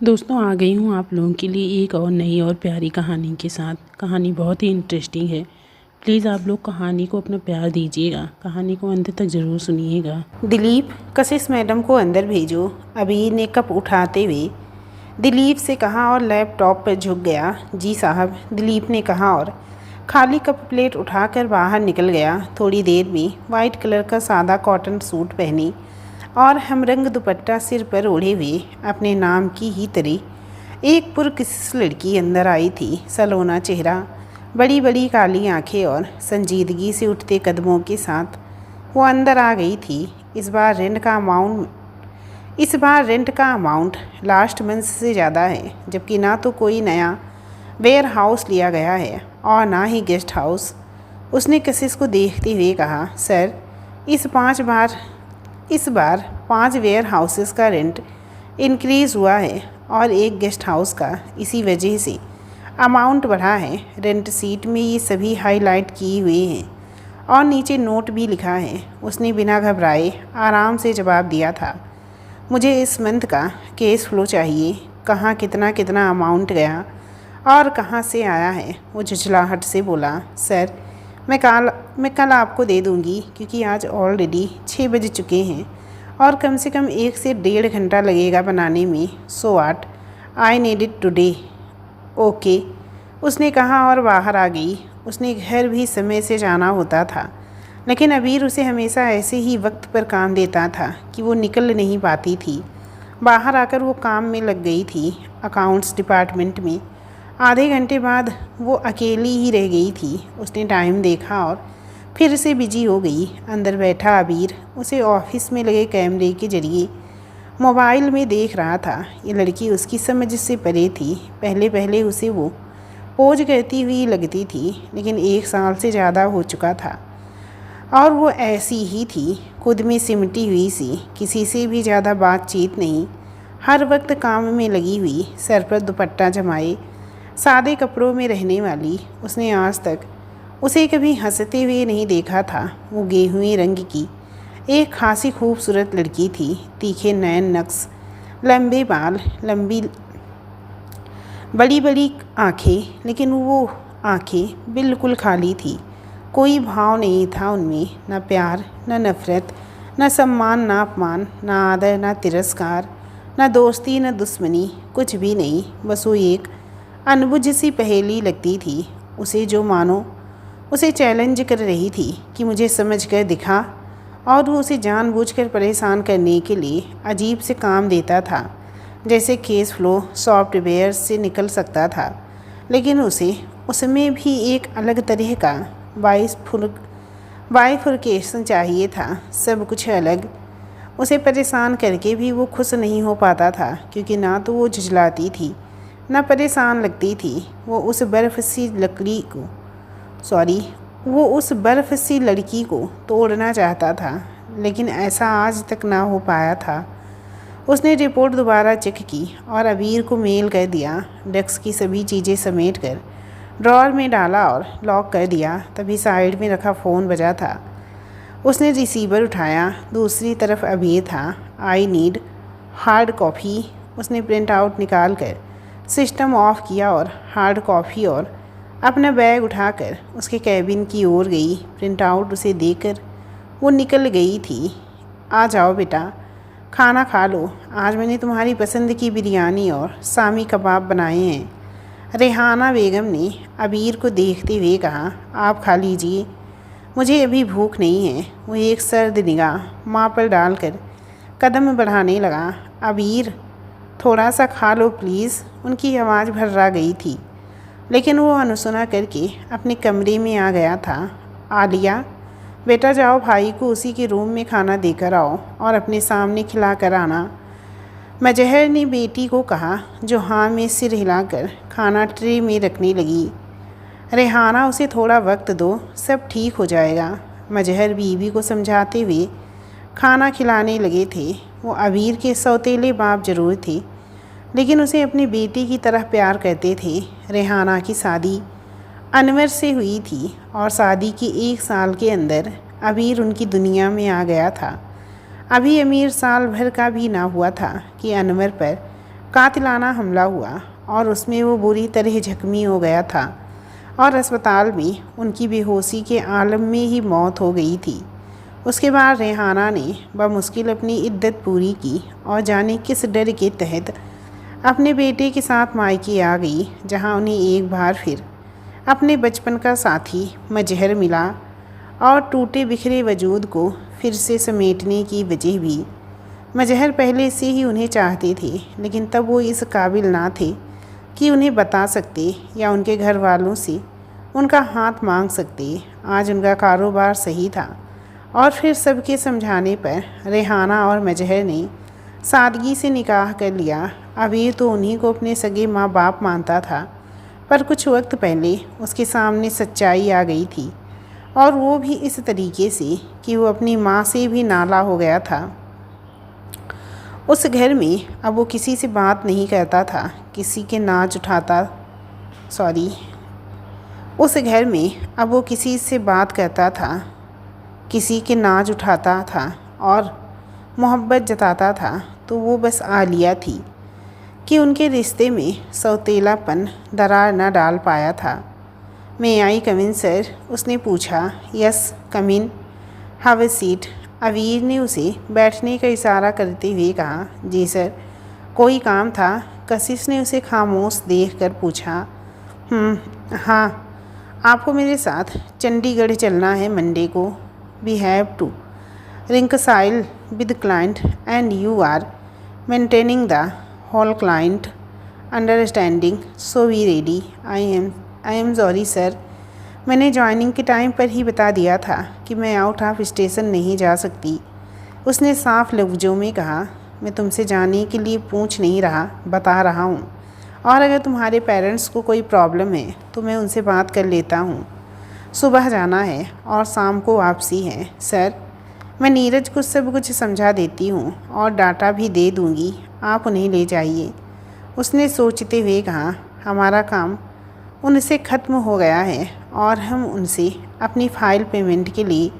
दोस्तों आ गई हूँ आप लोगों के लिए एक और नई और प्यारी कहानी के साथ। कहानी बहुत ही इंटरेस्टिंग है। प्लीज़ आप लोग कहानी को अपना प्यार दीजिएगा, कहानी को अंत तक ज़रूर सुनिएगा। दिलीप, कशिश मैडम को अंदर भेजो। अबीर ने कप उठाते हुए दिलीप से कहा और लैपटॉप पर झुक गया। जी साहब, दिलीप ने कहा और खाली कप प्लेट उठाकर बाहर निकल गया। थोड़ी देर में वाइट कलर का सादा कॉटन सूट पहने और हमरंग दुपट्टा सिर पर ओढ़े हुए अपने नाम की ही तरह एक पुरकशिश लड़की अंदर आई थी। सलोना चेहरा, बड़ी बड़ी काली आंखें और संजीदगी से उठते कदमों के साथ वो अंदर आ गई थी। इस बार रेंट का अमाउंट लास्ट मंथ से ज़्यादा है, जबकि ना तो कोई नया वेयर हाउस लिया गया है और ना ही गेस्ट हाउस। उसने कशिश को देखते हुए कहा, सर, इस बार 5 वेयर हाउसेस का रेंट इंक्रीज़ हुआ है और एक गेस्ट हाउस का। इसी वजह से अमाउंट बढ़ा है। रेंट सीट में ये सभी हाईलाइट किए हुए हैं और नीचे नोट भी लिखा है। उसने बिना घबराए आराम से जवाब दिया था, मुझे इस मंथ का केस फ्लो चाहिए। कहाँ कितना कितना अमाउंट गया और कहाँ से आया है? वो झुंझलाहट से बोला, सर, मैं कल आपको दे दूँगी, क्योंकि आज ऑलरेडी 6 बज चुके हैं और कम से कम 1 से 1.5 घंटा लगेगा बनाने में। So what, I need it today. Okay, उसने कहा और बाहर आ गई। उसने घर भी समय से जाना होता था, लेकिन अबीर उसे हमेशा ऐसे ही वक्त पर काम देता था कि वो निकल नहीं पाती थी। बाहर आकर वो काम में लग गई थी, अकाउंट्स डिपार्टमेंट में। आधे घंटे बाद वो अकेली ही रह गई थी। उसने टाइम देखा और फिर से बिजी हो गई। अंदर बैठा अबीर उसे ऑफिस में लगे कैमरे के जरिए मोबाइल में देख रहा था। ये लड़की उसकी समझ से परे थी। पहले पहले उसे वो पोज करती हुई लगती थी, लेकिन 1 साल से ज़्यादा हो चुका था और वो ऐसी ही थी, खुद में सिमटी हुई सी, किसी से भी ज़्यादा बातचीत नहीं, हर वक्त काम में लगी हुई, सर पर दुपट्टा जमाए सादे कपड़ों में रहने वाली। उसने आज तक उसे कभी हंसते हुए नहीं देखा था। वो गेहुए रंग की एक खासी खूबसूरत लड़की थी। तीखे नैन नक्श, लंबे बाल, लंबी बड़ी बड़ी आँखें, लेकिन वो आँखें बिल्कुल खाली थी। कोई भाव नहीं था उनमें, न प्यार, न नफ़रत, न सम्मान, न अपमान, न आदर, न तिरस्कार, न दोस्ती, न दुश्मनी, कुछ भी नहीं। बस वो एक अनबुझ सी पहेली लगती थी उसे, जो मानो उसे चैलेंज कर रही थी कि मुझे समझ कर दिखा। और वो उसे जानबूझकर परेशान करने के लिए अजीब से काम देता था, जैसे केस फ्लो सॉफ्टवेयर से निकल सकता था। लेकिन उसे उसमें भी एक अलग तरह का बाइफुरकेशन चाहिए था, सब कुछ अलग। उसे परेशान करके भी वो खुश नहीं हो पाता था, क्योंकि ना तो वो झुझलाती थी न परेशान लगती थी। वो उस बर्फ़ सी लड़की को तोड़ना चाहता था, लेकिन ऐसा आज तक ना हो पाया था। उसने रिपोर्ट दोबारा चेक की और अबीर को मेल कर दिया। डेस्क की सभी चीज़ें समेट कर ड्रॉअर में डाला और लॉक कर दिया। तभी साइड में रखा फ़ोन बजा था। उसने रिसीवर उठाया। दूसरी तरफ अबीर था। I need hard coffee. उसने प्रिंट आउट निकाल कर सिस्टम ऑफ किया और हार्ड कॉफ़ी और अपना बैग उठाकर उसके कैबिन की ओर गई। प्रिंट आउट उसे देकर वो निकल गई थी। आ जाओ बेटा, खाना खा लो। आज मैंने तुम्हारी पसंद की बिरयानी और शामी कबाब बनाए हैं। रेहाना बेगम ने अबीर को देखते हुए कहा, आप खा लीजिए, मुझे अभी भूख नहीं है। वो एक सर्द निगाह माँ पर डालकर कदम बढ़ाने लगा। अबीर, थोड़ा सा खा लो प्लीज़। उनकी आवाज़ भर्रा गई थी, लेकिन वो अनसुना करके अपने कमरे में आ गया था। आलिया, बेटा जाओ, भाई को उसी के रूम में खाना देकर आओ और अपने सामने खिला कर आना। मजहर ने बेटी को कहा, जो हाँ में सिर हिलाकर खाना ट्रे में रखने लगी। रेहाना, उसे थोड़ा वक्त दो, सब ठीक हो जाएगा। मजहर बीवी को समझाते हुए खाना खिलाने लगे थे। वो अबीर के सौतेले बाप जरूर थे, लेकिन उसे अपनी बेटी की तरह प्यार करते थे। रेहाना की शादी अनवर से हुई थी और शादी के 1 साल के अंदर अबीर उनकी दुनिया में आ गया था। अभी अमीर साल भर का भी ना हुआ था कि अनवर पर कातिलाना हमला हुआ और उसमें वो बुरी तरह जख्मी हो गया था और अस्पताल में उनकी बेहोशी के आलम में ही मौत हो गई थी। उसके बाद रेहाना ने बमुश्किल अपनी इद्दत पूरी की और जाने किस डर के तहत अपने बेटे के साथ मायके आ गई, जहां उन्हें एक बार फिर अपने बचपन का साथी मजहर मिला और टूटे बिखरे वजूद को फिर से समेटने की वजह भी। मजहर पहले से ही उन्हें चाहते थे, लेकिन तब वो इस काबिल ना थे कि उन्हें बता सकते या उनके घर वालों से उनका हाथ मांग सकते। आज उनका कारोबार सही था और फिर सबके समझाने पर रेहाना और मजहर ने सादगी से निकाह कर लिया। अबीर तो उन्हीं को अपने सगे माँ बाप मानता था, पर कुछ वक्त पहले उसके सामने सच्चाई आ गई थी, और वो भी इस तरीके से कि वो अपनी माँ से भी नाला हो गया था। उस घर में अब वो किसी से बात नहीं करता था, किसी के नाच उठाता उस घर में अब वो किसी से बात करता था, किसी के नाच उठाता था और मोहब्बत जताता था, तो वो बस आलिया थी कि उनके रिश्ते में सौतेलापन दरार न डाल पाया था। मैं आई कमिन सर, उसने पूछा। Yes come in, have a seat. Aveer ने उसे बैठने का इशारा करते हुए कहा। जी सर। कोई काम था? कशिश ने उसे खामोश देखकर पूछा। हाँ, आपको मेरे साथ चंडीगढ़ चलना है मंडे को। We have to reconcile with client and you are maintaining the whole client understanding, so we ready. I am sorry sir, मैंने ज्वाइनिंग के टाइम पर ही बता दिया था कि मैं आउट ऑफ स्टेशन नहीं जा सकती। उसने साफ लफ्ज़ों में कहा। मैं तुमसे जाने के लिए पूछ नहीं रहा, बता रहा हूँ, और अगर तुम्हारे पेरेंट्स को कोई प्रॉब्लम है तो मैं उनसे बात कर लेता हूँ। सुबह जाना है और शाम को वापसी है। सर, मैं नीरज को सब कुछ समझा देती हूँ और डाटा भी दे दूँगी, आप उन्हें ले जाइए। उसने सोचते हुए कहा। हमारा काम उनसे ख़त्म हो गया है और हम उनसे अपनी फ़ाइल पेमेंट के लिए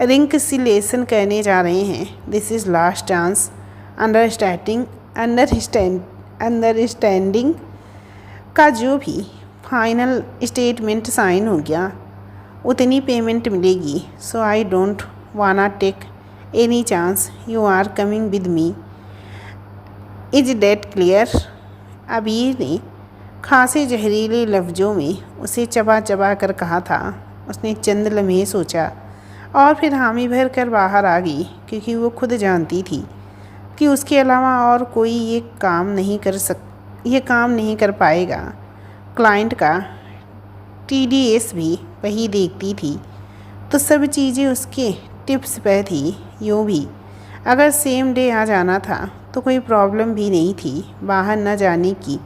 रिंकसिलेशन करने जा रहे हैं। This is last chance. Understanding का जो भी फाइनल स्टेटमेंट साइन हो गया उतनी पेमेंट मिलेगी। So I don't wanna take any chance. You are coming with me. Is that clear? Abir ने खासे जहरीले लफ्ज़ों में उसे चबा चबा कर कहा था। उसने चंद लम्हे सोचा और फिर हामी भर कर बाहर आ गई, क्योंकि वो खुद जानती थी कि उसके अलावा और कोई ये काम नहीं कर पाएगा। क्लाइंट का TDS भी वही देखती थी, तो सब चीज़ें उसके टिप्स पर थी। यूँ भी अगर सेम डे आ जाना था तो कोई प्रॉब्लम भी नहीं थी। बाहर न जाने की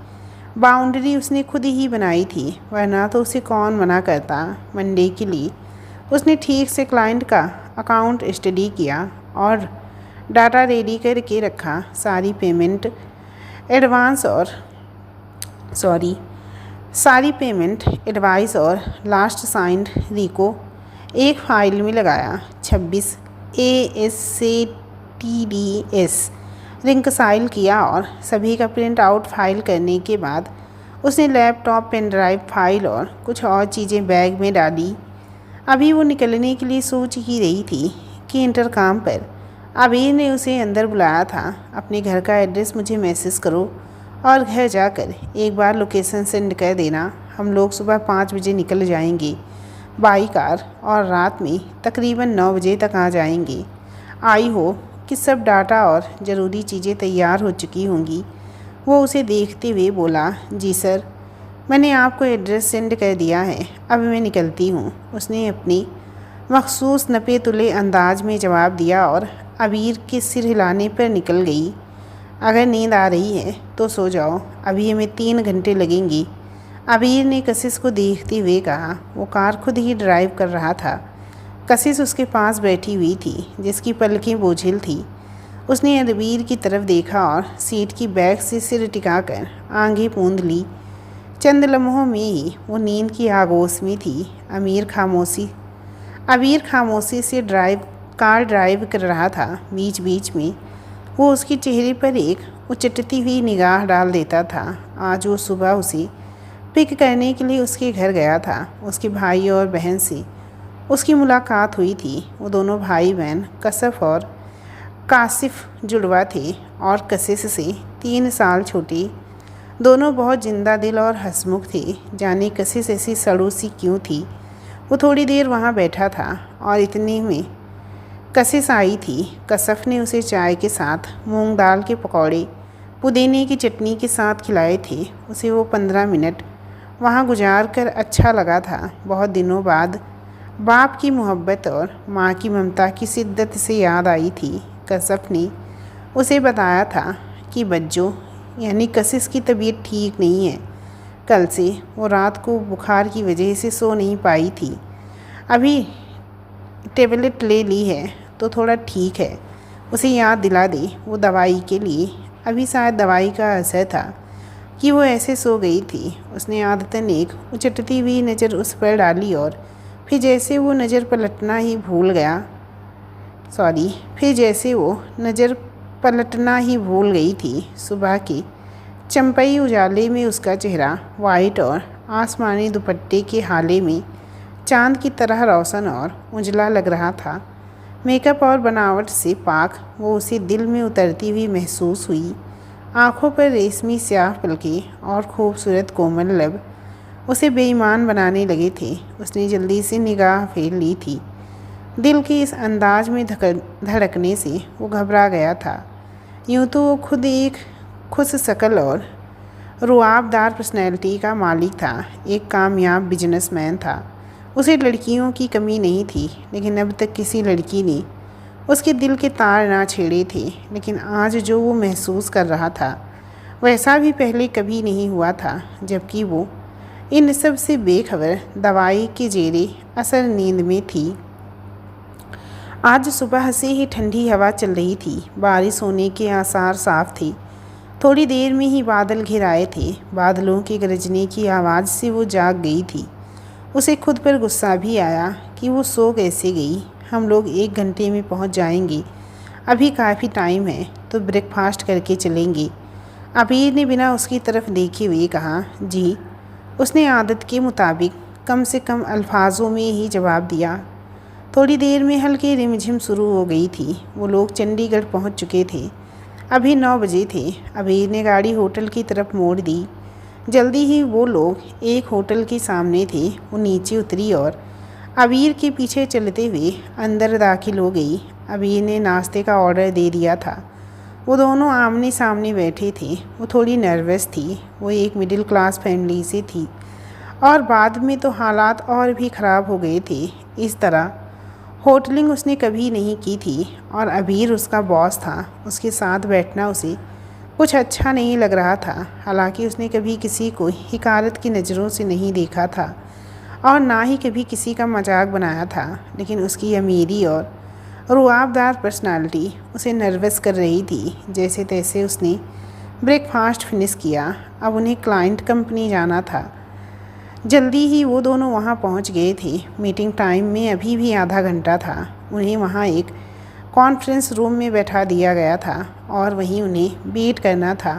बाउंड्री उसने खुद ही बनाई थी, वरना तो उसे कौन मना करता। मंडे के लिए उसने ठीक से क्लाइंट का अकाउंट स्टडी किया और डाटा रेडी करके रखा। सारी पेमेंट एडवाइस और लास्ट साइंड रिको एक फ़ाइल में लगाया। 26 ASCTDS रिंकसाइल किया और सभी का प्रिंट आउट फाइल करने के बाद उसने लैपटॉप, पेन ड्राइव, फाइल और कुछ और चीज़ें बैग में डाली। अभी वो निकलने के लिए सोच ही रही थी कि इंटरकॉम पर अबीर ने उसे अंदर बुलाया था। अपने घर का एड्रेस मुझे मैसेज करो और घर जाकर एक बार लोकेशन सेंड कर देना। हम लोग सुबह 5 बजे निकल जाएंगे बाई कार और रात में तकरीबन 9 बजे तक आ जाएंगे। आई हो कि सब डाटा और ज़रूरी चीज़ें तैयार हो चुकी होंगी। वो उसे देखते हुए बोला। जी सर, मैंने आपको एड्रेस सेंड कर दिया है, अब मैं निकलती हूँ। उसने अपनी मखसूस नपे तुले अंदाज में जवाब दिया और अबीर के सिर हिलाने पर निकल गई। अगर नींद आ रही है तो सो जाओ, अभी हमें 3 घंटे लगेंगे। अबीर ने कशिश को देखते हुए कहा। वो कार खुद ही ड्राइव कर रहा था। कशिश उसके पास बैठी हुई थी, जिसकी पलकें बोझिल थी। उसने अबीर की तरफ देखा और सीट की बैक से सिर टिकाकर आंखें मूंद ली। चंद लम्हों में ही वो नींद की आगोश में थी। अबीर खामोशी से कार ड्राइव कर रहा था। बीच बीच में वो उसके चेहरे पर एक उचटती हुई निगाह डाल देता था। आज वो सुबह उसे पिक करने के लिए उसके घर गया था। उसके भाई और बहन से उसकी मुलाकात हुई थी। वो दोनों भाई बहन कसफ और कासिफ जुड़वा थे और कशिश से 3 साल छोटे। दोनों बहुत जिंदा दिल और हंसमुख थे। जाने कशिश ऐसी सड़ू सी क्यों थी। वो थोड़ी देर वहाँ बैठा था और इतने में कशिश आई थी। कसफ ने उसे चाय के साथ मूंग दाल के पकौड़े पुदीने की चटनी के साथ खिलाए थे। उसे वो 15 मिनट वहाँ गुजार कर अच्छा लगा था। बहुत दिनों बाद बाप की मोहब्बत और माँ की ममता की शिद्दत से याद आई थी। कसफ ने उसे बताया था कि बज्जो यानी कशिश की तबीयत ठीक नहीं है। कल से वो रात को बुखार की वजह से सो नहीं पाई थी। अभी टेबलेट ले ली है तो थोड़ा ठीक है। उसे याद दिला दे वो दवाई के लिए। अभी शायद दवाई का असर था कि वो ऐसे सो गई थी। उसने आदतन एक उचटती हुई नज़र उस पर डाली और फिर जैसे वो नज़र पलटना ही भूल गई थी। सुबह के चंपई उजाले में उसका चेहरा वाइट और आसमानी दुपट्टे के हाले में चांद की तरह रोशन और उजला लग रहा था। मेकअप और बनावट से पाक वो उसे दिल में उतरती हुई महसूस हुई। आँखों पर रेशमी स्याह पलकें और खूबसूरत कोमल लब उसे बेईमान बनाने लगे थे। उसने जल्दी से निगाह फेर ली थी। दिल के इस अंदाज में धड़कने से वो घबरा गया था। यूँ तो वो खुद एक खुश शकल और रुआबदार पर्सनैलिटी का मालिक था। एक कामयाब बिजनेसमैन था। उसे लड़कियों की कमी नहीं थी, लेकिन अब तक किसी लड़की ने उसके दिल के तार ना छेड़े थे। लेकिन आज जो वो महसूस कर रहा था वैसा भी पहले कभी नहीं हुआ था। जबकि वो इन सब से बेखबर दवाई के जेरे असर नींद में थी। आज सुबह से ही ठंडी हवा चल रही थी। बारिश होने के आसार साफ थे। थोड़ी देर में ही बादल घिर आए थे। बादलों के गरजने की आवाज़ से वो जाग गई थी। उसे खुद पर गुस्सा भी आया कि वो सो कैसे गई। हम लोग 1 घंटे में पहुंच जाएंगे। अभी काफ़ी टाइम है तो ब्रेकफास्ट करके चलेंगे। अबीर ने बिना उसकी तरफ देखे हुए कहा। जी। उसने आदत के मुताबिक कम से कम अल्फाजों में ही जवाब दिया। थोड़ी देर में हल्की रिमझिम शुरू हो गई थी। वो लोग चंडीगढ़ पहुंच चुके थे। अभी 9 बजे थे। अबीर ने गाड़ी होटल की तरफ मोड़ दी। जल्दी ही वो लोग एक होटल के सामने थे। वो नीचे उतरी और अबीर के पीछे चलते हुए अंदर दाखिल हो गई। अबीर ने नाश्ते का ऑर्डर दे दिया था। वो दोनों आमने सामने बैठे थे। वो थोड़ी नर्वस थी। वो एक मिडिल क्लास फैमिली से थी और बाद में तो हालात और भी ख़राब हो गए थे। इस तरह होटलिंग उसने कभी नहीं की थी और अबीर उसका बॉस था। उसके साथ बैठना उसे कुछ अच्छा नहीं लग रहा था। हालांकि उसने कभी किसी को हिकारत की नज़रों से नहीं देखा था और ना ही कभी किसी का मजाक बनाया था। लेकिन उसकी अमीरी और रुआबदार पर्सनालिटी उसे नर्वस कर रही थी। जैसे तैसे उसने ब्रेकफास्ट फिनिश किया। अब उन्हें क्लाइंट कंपनी जाना था। जल्दी ही वो दोनों वहाँ पहुँच गए थे। मीटिंग टाइम में अभी भी आधा घंटा था। उन्हें वहाँ एक कॉन्फ्रेंस रूम में बैठा दिया गया था और वहीं उन्हें वेट करना था।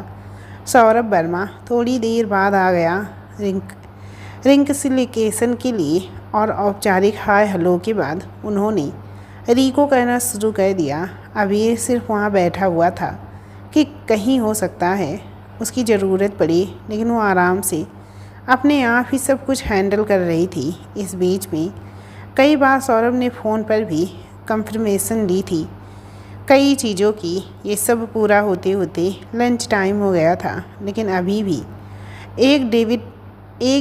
सौरभ वर्मा थोड़ी देर बाद आ गया रिंकसिलिकेशन के लिए और औपचारिक हाय हेलो के बाद उन्होंने रीको करना शुरू कर दिया। अबीर सिर्फ वहाँ बैठा हुआ था कि कहीं हो सकता है उसकी ज़रूरत पड़ी, लेकिन वो आराम से अपने आप ही सब कुछ हैंडल कर रही थी। इस बीच में कई बार सौरभ ने फ़ोन पर भी कंफर्मेशन ली थी कई चीज़ों की। ये सब पूरा होते होते लंच टाइम हो गया था। लेकिन अभी भी एक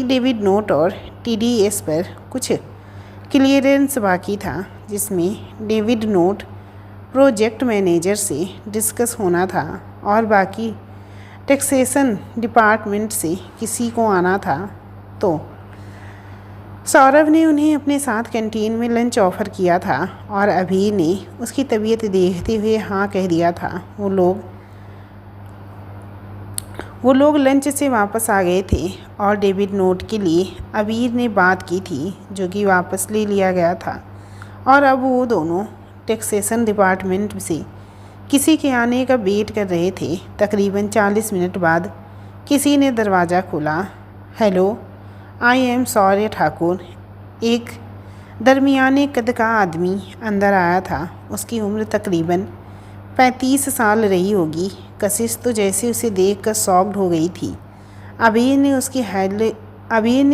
डेविड नोट और TDS पर कुछ क्लियरेंस बाकी था, जिसमें डेविड नोट प्रोजेक्ट मैनेजर से डिस्कस होना था और बाकी टैक्सेशन डिपार्टमेंट से किसी को आना था। तो सौरभ ने उन्हें अपने साथ कैंटीन में लंच ऑफ़र किया था और अभी ने उसकी तबीयत देखते हुए हाँ कह दिया था। वो लोग लंच से वापस आ गए थे और डेविड नोट के लिए अबीर ने बात की थी, जो कि वापस ले लिया गया था। और अब वो दोनों टैक्सेशन डिपार्टमेंट से किसी के आने का वेट कर रहे थे। तकरीबन 40 मिनट बाद किसी ने दरवाज़ा खोला। Hello, I am sorry Thakur. एक दरमियाने कद का आदमी अंदर आया था। उसकी उम्र तकरीबन 35 साल रही होगी। कशिश तो जैसे उसे देखकर शॉक्ड हो गई थी। अबीर ने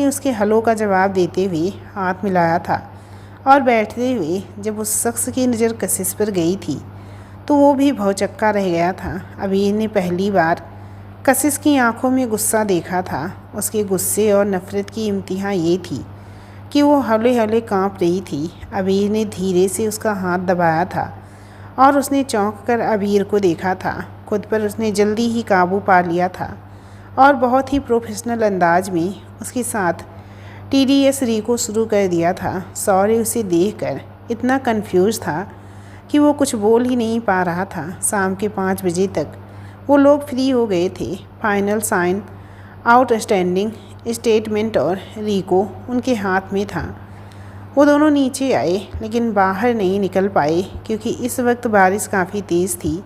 उसके हेलो का जवाब देते हुए हाथ मिलाया था और बैठते हुए जब उस शख्स की नज़र कशिश पर गई थी तो वो भी भौचक्का रह गया था। अबीर ने पहली बार कशिश की आंखों में गुस्सा देखा था। उसके गुस्से और नफ़रत की इम्तिहा ये थी कि वो हौले हौले काँप रही थी। अबीर ने धीरे से उसका हाथ दबाया था और उसने चौंक कर अबीर को देखा था। खुद पर उसने जल्दी ही काबू पा लिया था और बहुत ही प्रोफेशनल अंदाज में उसके साथ TDS रीको शुरू कर दिया था। सॉरी उसे देखकर इतना कंफ्यूज था कि वो कुछ बोल ही नहीं पा रहा था। शाम के 5 बजे तक वो लोग फ्री हो गए थे। फाइनल साइन, आउटस्टैंडिंग स्टेटमेंट और रीको उनके हाथ में था। वो दोनों नीचे आए लेकिन बाहर नहीं निकल पाए क्योंकि इस वक्त बारिश काफ़ी तेज़ थी।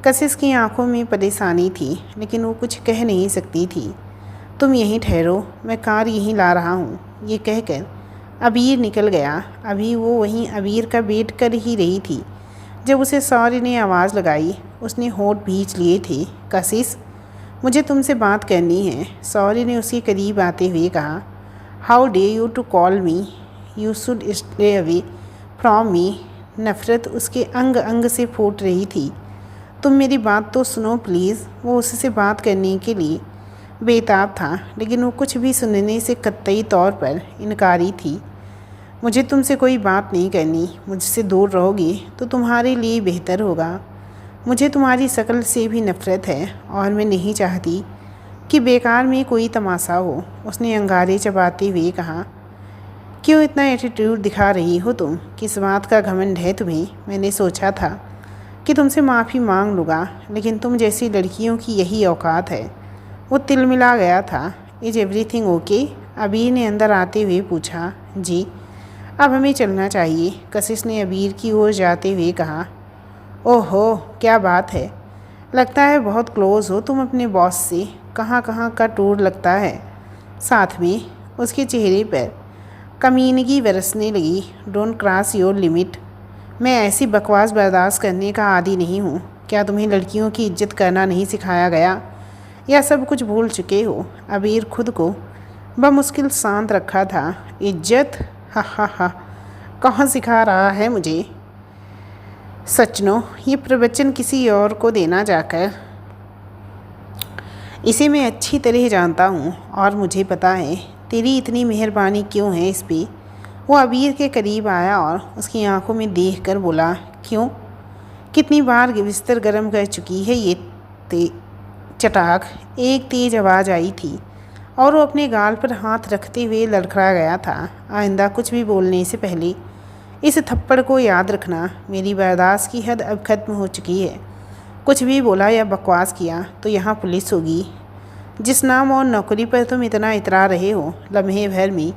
कशिश की आंखों में परेशानी थी लेकिन वो कुछ कह नहीं सकती थी। तुम यहीं ठहरो, मैं कार यहीं ला रहा हूँ, ये कहकर अबीर निकल गया। अभी वो वहीं अबीर का वेट कर ही रही थी जब उसे सॉरी ने आवाज़ लगाई। उसने होंठ भींच लिए थे। कशिश, मुझे तुमसे बात करनी है, सॉरी ने उसके करीब आते हुए कहा। How dare you to call me, you should stay away from me. नफ़रत उसके अंग अंग से फूट रही थी। तुम मेरी बात तो सुनो प्लीज़। वो उससे बात करने के लिए बेताब था लेकिन वो कुछ भी सुनने से कतई तौर पर इनकारी थी। मुझे तुमसे कोई बात नहीं करनी, मुझसे दूर रहोगे तो तुम्हारे लिए बेहतर होगा। मुझे तुम्हारी शक्ल से भी नफ़रत है और मैं नहीं चाहती कि बेकार में कोई तमाशा हो। उसने अंगारे चबाते हुए कहा। क्यों इतना एटीट्यूड दिखा रही हो तुम? किस बात का घमंड है तुम्हें? मैंने सोचा था कि तुमसे माफ़ी मांग लूँगा लेकिन तुम जैसी लड़कियों की यही औकात है। वो तिलमिला गया था। Is everything okay? अबीर ने अंदर आते हुए पूछा। जी, अब हमें चलना चाहिए, कशिश ने अबीर की ओर जाते हुए कहा। ओहो, क्या बात है, लगता है बहुत क्लोज़ हो तुम अपने बॉस से। कहाँ कहाँ का टूर लगता है। साथ में उसके चेहरे पर कमीनगी बरसने लगी। Don't cross your limit. मैं ऐसी बकवास बर्दाश्त करने का आदी नहीं हूँ। क्या तुम्हें लड़कियों की इज्जत करना नहीं सिखाया गया या सब कुछ भूल चुके हो? अबीर खुद को बमुश्किल शांत रखा था। इज्जत? हा हा हा, कहाँ सिखा रहा है मुझे? सचनो, ये प्रवचन किसी और को देना जाकर। इसे मैं अच्छी तरह जानता हूँ और मुझे पता है तेरी इतनी मेहरबानी क्यों है इस पे। वो अबीर के करीब आया और उसकी आंखों में देखकर बोला। क्यों? कितनी बार बिस्तर गर्म कर चुकी है ये चटाक। एक तेज़ आवाज़ आई थी और वो अपने गाल पर हाथ रखते हुए लड़खड़ा गया था। आइंदा कुछ भी बोलने से पहले इस थप्पड़ को याद रखना। मेरी बर्दाश्त की हद अब ख़त्म हो चुकी है। कुछ भी बोला या बकवास किया तो यहाँ पुलिस होगी। जिस नाम और नौकरी पर तुम इतना इतरा रहे हो, लम्हे भर में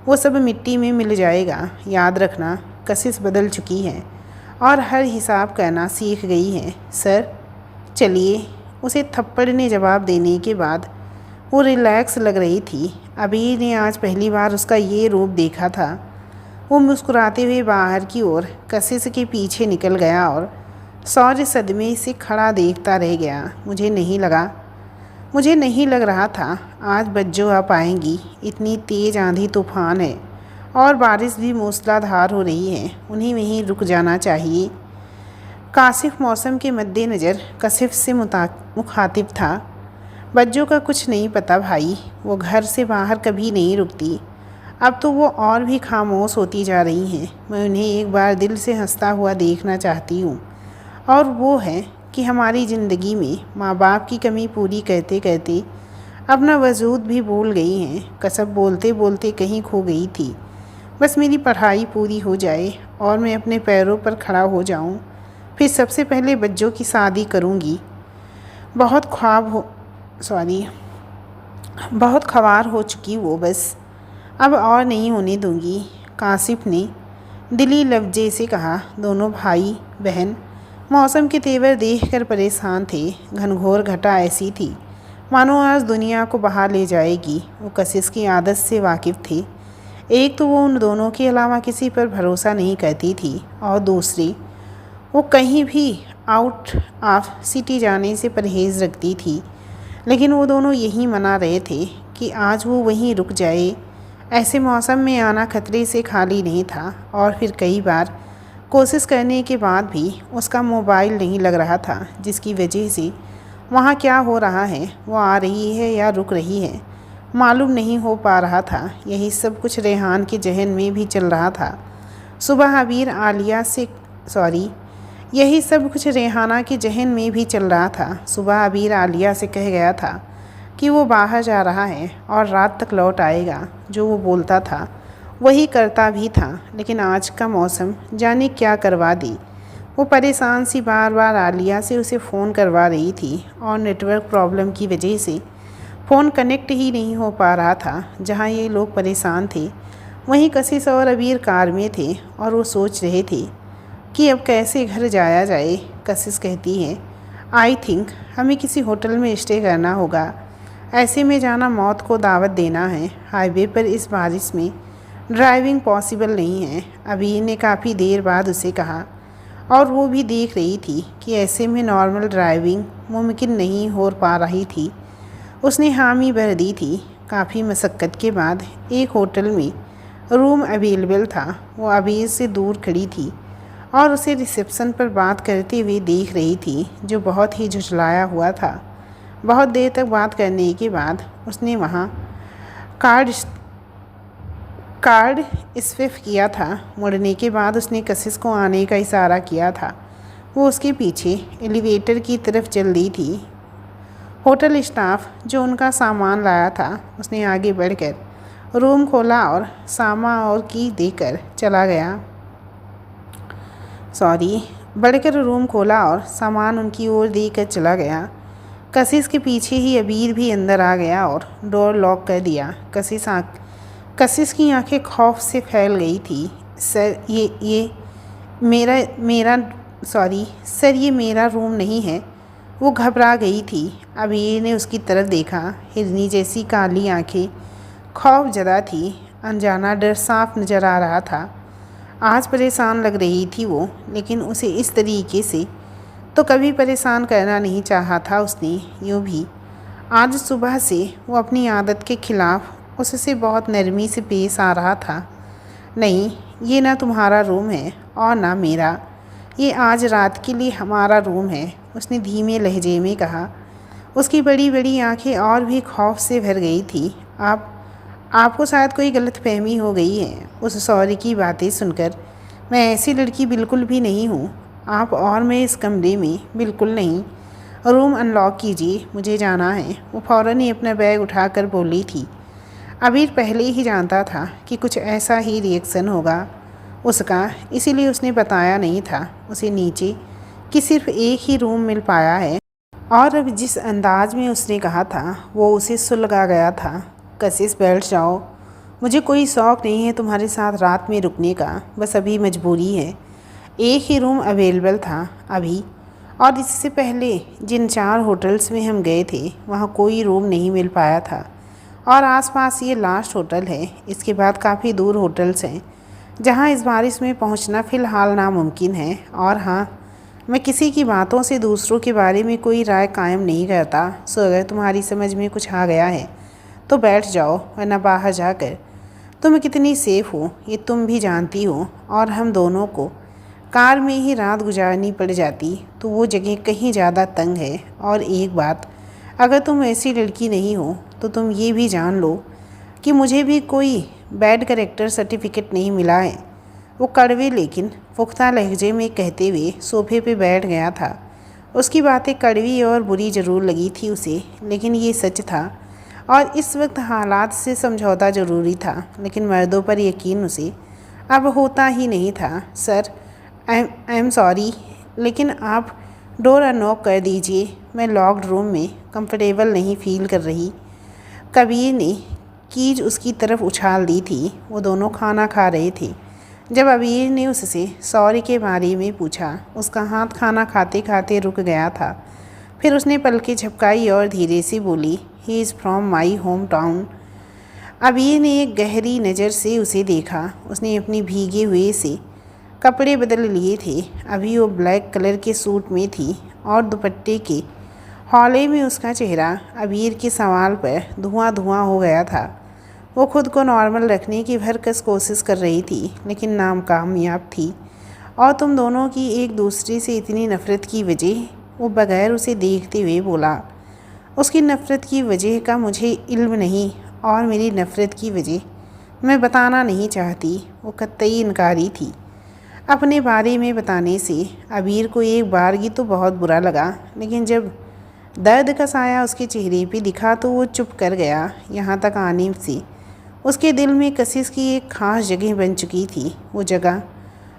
वो सब मिट्टी में मिल जाएगा। याद रखना, कशिश बदल चुकी है और हर हिसाब करना सीख गई है। सर चलिए। उसे थप्पड़ ने जवाब देने के बाद वो रिलैक्स लग रही थी। अबीर ने आज पहली बार उसका ये रूप देखा था। वो मुस्कुराते हुए बाहर की ओर कशिश के पीछे निकल गया और सौर्य सदमे से खड़ा देखता रह गया। मुझे नहीं लग रहा था आज बज्जो आ पाएंगी। इतनी तेज़ आंधी तूफान है और बारिश भी मूसलाधार हो रही है। उन्हें वहीं रुक जाना चाहिए। कासिफ मौसम के मद्देनज़र कशिश से मुखातिब था। बज्जो का कुछ नहीं पता भाई, वो घर से बाहर कभी नहीं रुकती। अब तो वो और भी खामोश होती जा रही हैं। मैं उन्हें एक बार दिल से हंसता हुआ देखना चाहती हूँ और वो है कि हमारी ज़िंदगी में माँ बाप की कमी पूरी करते करते अपना वजूद भी भूल गई हैं। कसम बोलते बोलते कहीं खो गई थी। बस मेरी पढ़ाई पूरी हो जाए और मैं अपने पैरों पर खड़ा हो जाऊँ, फिर सबसे पहले बच्चों की शादी करूँगी। बहुत ख्वार हो चुकी वो, बस अब और नहीं होने दूँगी। कासिफ ने दिली लफ्ज़े से कहा। दोनों भाई बहन मौसम के तेवर देखकर परेशान थे। घनघोर घटा ऐसी थी मानो आज दुनिया को बहा ले जाएगी। वो कशिश की आदत से वाकिफ़ थे। एक तो वो उन दोनों के अलावा किसी पर भरोसा नहीं करती थी और दूसरी वो कहीं भी आउट ऑफ सिटी जाने से परहेज़ रखती थी। लेकिन वो दोनों यही मना रहे थे कि आज वो वहीं रुक जाए। ऐसे मौसम में आना खतरे से खाली नहीं था और फिर कई बार कोशिश करने के बाद भी उसका मोबाइल नहीं लग रहा था, जिसकी वजह से वहाँ क्या हो रहा है, वो आ रही है या रुक रही है, मालूम नहीं हो पा रहा था। यही सब कुछ रेहान के जहन में भी चल रहा था। सुबह अबीर आलिया से यही सब कुछ रेहाना के जहन में भी चल रहा था। सुबह अबीर आलिया से कह गया था कि वो बाहर जा रहा है और रात तक लौट आएगा। जो वो बोलता था वही करता भी था। लेकिन आज का मौसम जाने क्या करवा दी। वो परेशान सी बार बार आलिया से उसे फ़ोन करवा रही थी और नेटवर्क प्रॉब्लम की वजह से फ़ोन कनेक्ट ही नहीं हो पा रहा था। जहाँ ये लोग परेशान थे वहीं कशिश और अबीर कार में थे और वो सोच रहे थे कि अब कैसे घर जाया जाए। कशिश कहती है, आई थिंक हमें किसी होटल में स्टे करना होगा। ऐसे में जाना मौत को दावत देना है। हाईवे पर इस बारिश में ड्राइविंग पॉसिबल नहीं है। अबीर ने काफ़ी देर बाद उसे कहा और वो भी देख रही थी कि ऐसे में नॉर्मल ड्राइविंग मुमकिन नहीं हो पा रही थी। उसने हामी भर दी थी। काफ़ी मशक्क़त के बाद एक होटल में रूम अवेलेबल था। वो अबीर से दूर खड़ी थी और उसे रिसेप्शन पर बात करते हुए देख रही थी, जो बहुत ही झुझलाया हुआ था। बहुत देर तक बात करने के बाद उसने वहाँ कार्ड स्विप किया था। मुड़ने के बाद उसने कशिश को आने का इशारा किया था। वो उसके पीछे एलिवेटर की तरफ चल दी थी। होटल स्टाफ जो उनका सामान लाया था, उसने आगे बढ़कर रूम खोला और सामान और की देकर चला गया। बढ़कर रूम खोला और सामान उनकी ओर देकर चला गया। कशिश के पीछे ही अबीर भी अंदर आ गया और डोर लॉक कर दिया। कशिश की आंखें खौफ से फैल गई थी। सर ये मेरा रूम नहीं है। वो घबरा गई थी। अबीर ने उसकी तरफ देखा। हिरनी जैसी काली आंखें खौफ ज़दा थी। अनजाना डर साफ नज़र आ रहा था। आज परेशान लग रही थी वो, लेकिन उसे इस तरीके से तो कभी परेशान करना नहीं चाहा था उसने। यूँ भी आज सुबह से वो अपनी आदत के ख़िलाफ़ उससे बहुत नरमी से पेश आ रहा था। नहीं, ये ना तुम्हारा रूम है और ना मेरा। ये आज रात के लिए हमारा रूम है, उसने धीमे लहजे में कहा। उसकी बड़ी बड़ी आंखें और भी खौफ से भर गई थी। आपको शायद कोई गलतफहमी हो गई है उस सॉरी की बातें सुनकर। मैं ऐसी लड़की बिल्कुल भी नहीं हूँ। आप और मैं इस कमरे में बिल्कुल नहीं। रूम अनलॉक कीजिए, मुझे जाना है। वो फ़ौरन ही अपना बैग उठाकर बोली थी। अबीर पहले ही जानता था कि कुछ ऐसा ही रिएक्शन होगा उसका, इसीलिए उसने बताया नहीं था उसे नीचे कि सिर्फ एक ही रूम मिल पाया है। और अब जिस अंदाज में उसने कहा था वो उसे सुलगा गया था। कशिश, बैठ जाओ। मुझे कोई शौक़ नहीं है तुम्हारे साथ रात में रुकने का, बस अभी मजबूरी है। एक ही रूम अवेलेबल था अभी, और इससे पहले जिन 4 होटल्स में हम गए थे वहाँ कोई रूम नहीं मिल पाया था। और आसपास ये लास्ट होटल है। इसके बाद काफ़ी दूर होटल्स हैं जहाँ इस बारिश में पहुँचना फ़िलहाल नामुमकिन है। और हाँ, मैं किसी की बातों से दूसरों के बारे में कोई राय कायम नहीं करता। सो अगर तुम्हारी समझ में कुछ आ गया है तो बैठ जाओ, वरना बाहर जाकर तुम कितनी सेफ़ हो ये तुम भी जानती हो। और हम दोनों को कार में ही रात गुजारनी पड़ जाती तो वो जगह कहीं ज़्यादा तंग है। और एक बात, अगर तुम ऐसी लड़की नहीं हो तो तुम ये भी जान लो कि मुझे भी कोई बैड कैरेक्टर सर्टिफिकेट नहीं मिला है। वो कड़वे लेकिन पुख्ता लहजे में कहते हुए सोफे पे बैठ गया था। उसकी बातें कड़वी और बुरी ज़रूर लगी थी उसे, लेकिन ये सच था और इस वक्त हालात से समझौता ज़रूरी था। लेकिन मर्दों पर यकीन उसे अब होता ही नहीं था। सर, आई एम सॉरी, लेकिन आप डोर अनलॉक कर दीजिए। मैं लॉक्ड रूम में कंफर्टेबल नहीं फ़ील कर रही। कबीर ने कीज उसकी तरफ उछाल दी थी। वो दोनों खाना खा रहे थे। जब अबीर ने उससे सॉरी के बारे में पूछा, उसका हाथ खाना खाते खाते रुक गया था। फिर उसने पलकें झपकाई और धीरे से बोली, he is from my home town. अबीर ने एक गहरी नज़र से उसे देखा। उसने अपने भीगे हुए से कपड़े बदल लिए थे। अभी वो ब्लैक कलर के सूट में थी और दुपट्टे के हौले में उसका चेहरा अबीर के सवाल पर धुआं धुआं हो गया था। वो खुद को नॉर्मल रखने की भरकस कोशिश कर रही थी, लेकिन नाकामयाब थी। और तुम दोनों की एक दूसरे से इतनी नफ़रत की वजह? वो बगैर उसे देखते हुए बोला। उसकी नफ़रत की वजह का मुझे इल्म नहीं, और मेरी नफ़रत की वजह मैं बताना नहीं चाहती। वो कतई इनकारी थी अपने बारे में बताने से। अबीर को एक बारगी तो बहुत बुरा लगा, लेकिन जब दर्द का साया उसके चेहरे पे दिखा तो वो चुप कर गया। यहाँ तक आने से उसके दिल में कशिश की एक ख़ास जगह बन चुकी थी, वो जगह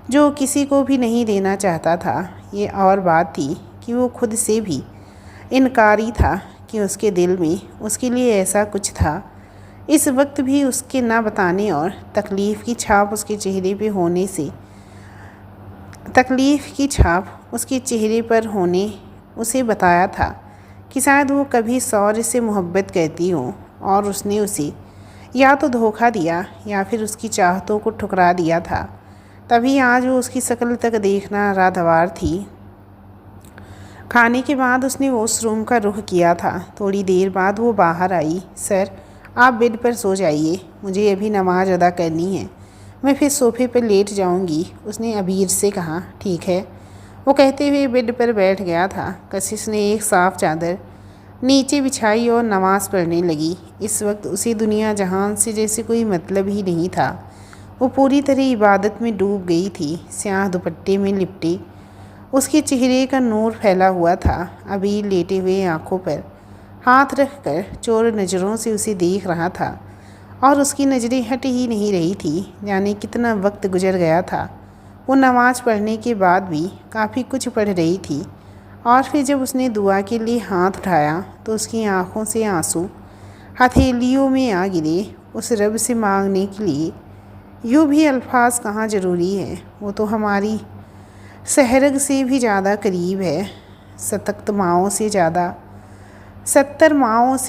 जो किसी को भी नहीं देना चाहता था। ये और बात थी कि वो खुद से भी इनकारी था कि उसके दिल में उसके लिए ऐसा कुछ था। इस वक्त भी उसके ना बताने और तकलीफ़ की छाप उसके चेहरे पर होने उसे बताया था कि शायद वो कभी सौर से मोहब्बत करती हो, और उसने उसे या तो धोखा दिया या फिर उसकी चाहतों को ठुकरा दिया था। तभी आज वो उसकी शक्ल तक देखना नागवार थी। खाने के बाद उसने वॉशरूम का रुख किया था। थोड़ी देर बाद वो बाहर आई। सर, आप बेड पर सो जाइए, मुझे अभी नमाज अदा करनी है, मैं फिर सोफे पर लेट जाऊंगी, उसने अबीर से कहा। ठीक है, वो कहते हुए बेड पर बैठ गया था। कशिश ने एक साफ़ चादर नीचे बिछाई और नमाज़ पढ़ने लगी। इस वक्त उसे दुनिया जहान से जैसे कोई मतलब ही नहीं था। वो पूरी तरह इबादत में डूब गई थी। स्याह दुपट्टे में लिपटे उसके चेहरे का नूर फैला हुआ था। अबीर लेटे हुए आंखों पर हाथ रखकर चोर नज़रों से उसे देख रहा था, और उसकी नज़रें हट ही नहीं रही थी। जाने कितना वक्त गुजर गया था। वो नमाज़ पढ़ने के बाद भी काफ़ी कुछ पढ़ रही थी, और फिर जब उसने दुआ के लिए हाथ उठाया तो उसकी आंखों से आंसू हथेलियों में आ गिरे। उस रब से मांगने के लिए यूँ भी अल्फाज कहाँ ज़रूरी है। वो तो हमारी सहरग से भी ज़्यादा करीब है। 70 माओं से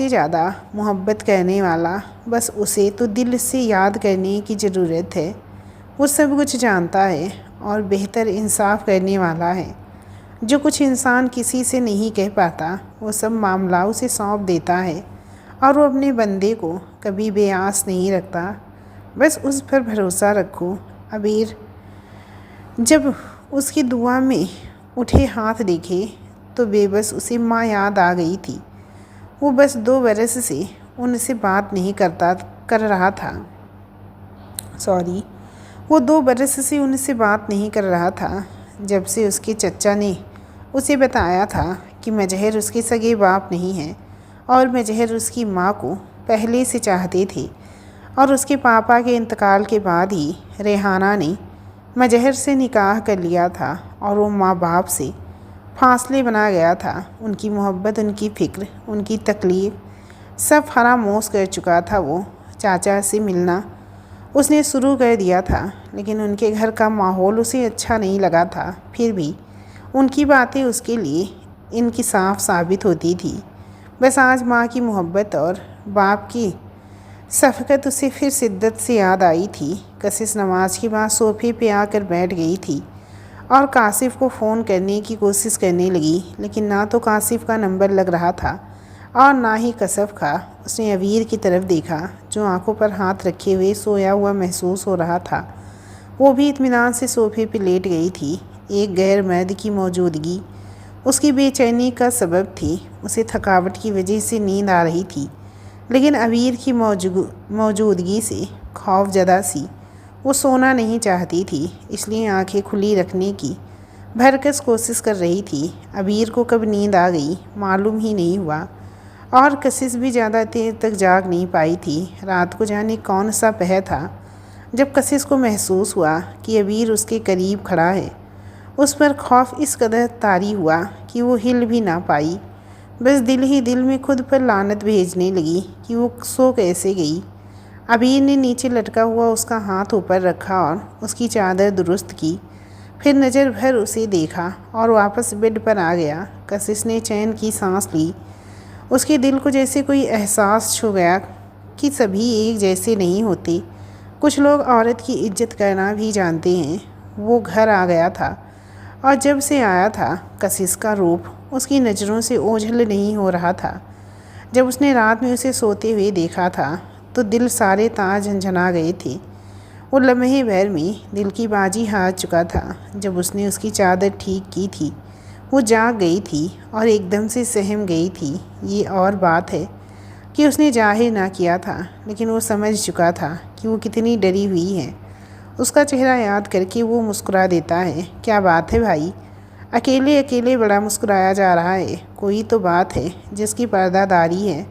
ज़्यादा मोहब्बत करने वाला। बस उसे तो दिल से याद करने की ज़रूरत है। वो सब कुछ जानता है और बेहतर इंसाफ करने वाला है। जो कुछ इंसान किसी से नहीं कह पाता, वो सब मामला उसे सौंप देता है, और वो अपने बंदे को कभी बेआस नहीं रखता। बस उस पर भरोसा रखो। अबीर जब उसकी दुआ में उठे हाथ देखे तो बेबस उसे माँ याद आ गई थी। वो बस 2 बरस से उनसे बात नहीं कर रहा था। वो 2 बरस से उनसे बात नहीं कर रहा था, जब से उसके चचा ने उसे बताया था कि मजहर उसके सगे बाप नहीं है, और मजहर उसकी माँ को पहले से चाहते थे। और उसके पापा के इंतकाल के बाद ही रेहाना ने मजहर से निकाह कर लिया था, और वो माँ बाप से फासले बना गया था। उनकी मोहब्बत, उनकी फ़िक्र, उनकी तकलीफ़ सब फरामोश कर चुका था। वो चाचा से मिलना उसने शुरू कर दिया था, लेकिन उनके घर का माहौल उसे अच्छा नहीं लगा था। फिर भी उनकी बातें उसके लिए इनकिसाफ़ साबित होती थी। बस आज माँ की मोहब्बत और बाप की शफ़क़त उसे फिर शिद्दत से याद आई थी। कशिश नमाज के बाद सोफ़े पे आकर बैठ गई थी और कासिफ़ को फ़ोन करने की कोशिश करने लगी, लेकिन ना तो कासिफ़ का नंबर लग रहा था और ना ही कसफ का। उसने अबीर की तरफ देखा, जो आंखों पर हाथ रखे हुए सोया हुआ महसूस हो रहा था। वो भी इत्मीनान से सोफ़े पे लेट गई थी। एक गैर मर्द की मौजूदगी उसकी बेचैनी का सबब थी। उसे थकावट की वजह से नींद आ रही थी, लेकिन अबीर की मौजूदगी से खौफजदा सी वो सोना नहीं चाहती थी, इसलिए आंखें खुली रखने की भरकस कोशिश कर रही थी। अबीर को कब नींद आ गई मालूम ही नहीं हुआ, और कशिश भी ज़्यादा देर तक जाग नहीं पाई थी। रात को जाने कौन सा पहर था जब कशिश को महसूस हुआ कि अबीर उसके करीब खड़ा है। उस पर खौफ इस कदर तारी हुआ कि वो हिल भी ना पाई। बस दिल ही दिल में खुद पर लानत भेजने लगी कि वो सो कैसे गई। अबीर ने नीचे लटका हुआ उसका हाथ ऊपर रखा और उसकी चादर दुरुस्त की। फिर नज़र भर उसे देखा और वापस बेड पर आ गया। कशिश ने चैन की सांस ली। उसके दिल को जैसे कोई एहसास छू गया कि सभी एक जैसे नहीं होते। कुछ लोग औरत की इज्जत करना भी जानते हैं। वो घर आ गया था और जब से आया था कशिश का रूप उसकी नज़रों से ओझल नहीं हो रहा था। जब उसने रात में उसे सोते हुए देखा था तो दिल सारे तार झंझना गए थे। वो लम्हे भर में दिल की बाजी हार चुका था। जब उसने उसकी चादर ठीक की थी वो जाग गई थी और एकदम से सहम गई थी। ये और बात है कि उसने जाहिर ना किया था, लेकिन वो समझ चुका था कि वो कितनी डरी हुई है। उसका चेहरा याद करके वो मुस्कुरा देता है। क्या बात है भाई, अकेले अकेले बड़ा मुस्कुराया जा रहा है। कोई तो बात है जिसकी पर्दादारी है।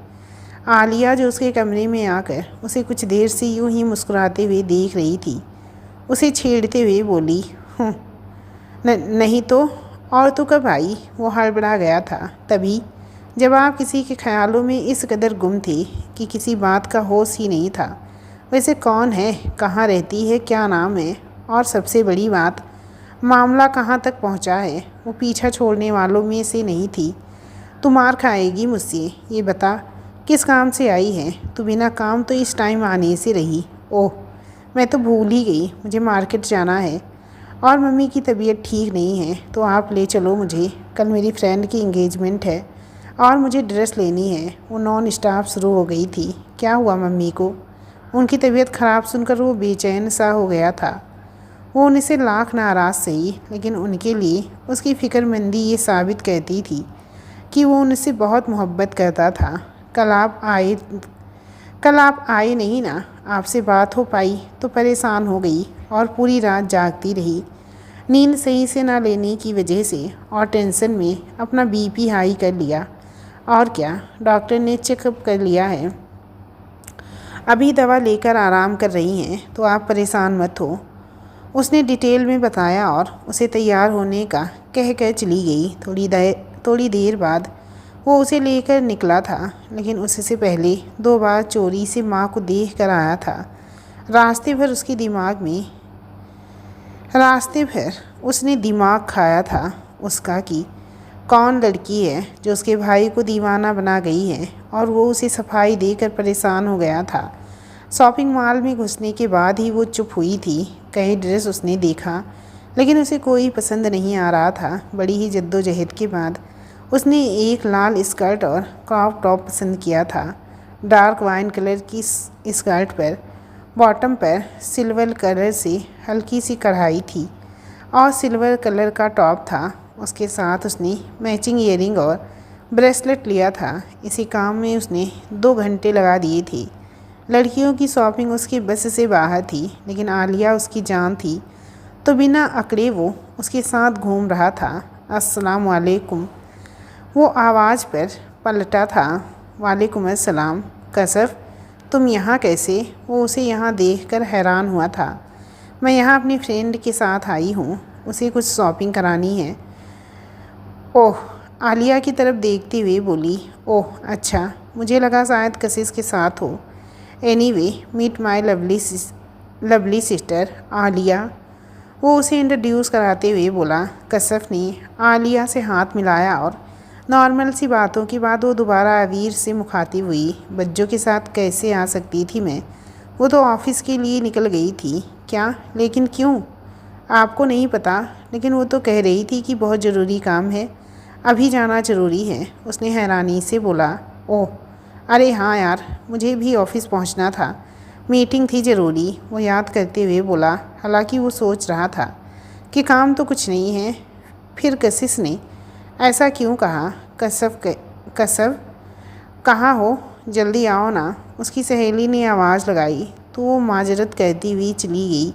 आलिया जो उसके कमरे में आकर उसे कुछ देर से यूं ही मुस्कुराते हुए देख रही थी, उसे छेड़ते हुए बोली, नहीं तो और तो कब आई? वो हड़बड़ा गया था तभी जब आप किसी के ख्यालों में इस कदर गुम थे कि किसी बात का होश ही नहीं था। वैसे कौन है, कहाँ रहती है, क्या नाम है, और सबसे बड़ी बात मामला कहाँ तक पहुँचा है? वो पीछा छोड़ने वालों में से नहीं थी। तू मार खाएगी मुझसे, ये बता किस काम से आई है? तू बिना काम तो इस टाइम आने से रही। ओह, मैं तो भूल ही गई, मुझे मार्केट जाना है और मम्मी की तबीयत ठीक नहीं है, तो आप ले चलो मुझे। कल मेरी फ्रेंड की एंगेजमेंट है और मुझे ड्रेस लेनी है। वो नॉन स्टॉप शुरू हो गई थी। क्या हुआ मम्मी को? उनकी तबीयत ख़राब सुनकर वो बेचैन सा हो गया था। वो उनसे लाख नाराज़ सही, लेकिन उनके लिए उसकी फ़िक्रमंदी ये साबित करती थी कि वो उनसे बहुत मोहब्बत करता था। कल आप आए नहीं ना, आपसे बात हो पाई तो परेशान हो गई और पूरी रात जागती रही। नींद सही से ना लेने की वजह से और टेंशन में अपना बीपी हाई कर लिया। और क्या, डॉक्टर ने चेकअप कर लिया है, अभी दवा लेकर आराम कर रही हैं, तो आप परेशान मत हो। उसने डिटेल में बताया और उसे तैयार होने का कह कर चली गई। थोड़ी देर बाद वो उसे लेकर निकला था, लेकिन उससे पहले 2 बार चोरी से माँ को देख कर आया था। रास्ते भर उसने दिमाग खाया था उसका कि कौन लड़की है जो उसके भाई को दीवाना बना गई है, और वो उसे सफाई देकर परेशान हो गया था। शॉपिंग मॉल में घुसने के बाद ही वो चुप हुई थी। कई ड्रेस उसने देखा, लेकिन उसे कोई पसंद नहीं आ रहा था। बड़ी ही जद्दोजहद के बाद उसने एक लाल स्कर्ट और क्रॉप टॉप पसंद किया था। डार्क वाइन कलर की स्कर्ट पर बॉटम पर सिल्वर कलर से हल्की सी कढ़ाई थी और सिल्वर कलर का टॉप था। उसके साथ उसने मैचिंग ईयरिंग और ब्रेसलेट लिया था। इसी काम में उसने 2 घंटे लगा दिए थे। लड़कियों की शॉपिंग उसके बस से बाहर थी, लेकिन आलिया उसकी जान थी, तो बिना अकड़े वो उसके साथ घूम रहा था। अस्सलाम वालेकुम, वो आवाज़ पर पलटा था। वालेकुम अस्सलाम। कसफ, तुम यहाँ कैसे? वो उसे यहाँ देखकर हैरान हुआ था। मैं यहाँ अपनी फ्रेंड के साथ आई हूँ, उसे कुछ शॉपिंग करानी है। ओह, आलिया की तरफ देखते हुए बोली। ओह अच्छा, मुझे लगा शायद कशिश के साथ हो। Anyway, meet my lovely sister Alia, वो उसे इंट्रोड्यूस कराते हुए बोला। कसफ ने आलिया से हाथ मिलाया और नॉर्मल सी बातों के बाद वो दोबारा अबीर से मुखातिब हुई। बच्चों के साथ कैसे आ सकती थी मैं? वो तो ऑफिस के लिए निकल गई थी। क्या? लेकिन क्यों? आपको नहीं पता, लेकिन वो तो कह रही थी कि बहुत ज़रूरी काम है, अभी जाना ज़रूरी है। उसने हैरानी से बोला। ओह अरे हाँ यार, मुझे भी ऑफिस पहुंचना था, मीटिंग थी ज़रूरी, वो याद करते हुए बोला। हालांकि वो सोच रहा था कि काम तो कुछ नहीं है। फिर कशिश ने ऐसा क्यों कहा? कसफ कहाँ हो, जल्दी आओ ना, उसकी सहेली ने आवाज़ लगाई, तो वो माजरत करती हुई चली गई।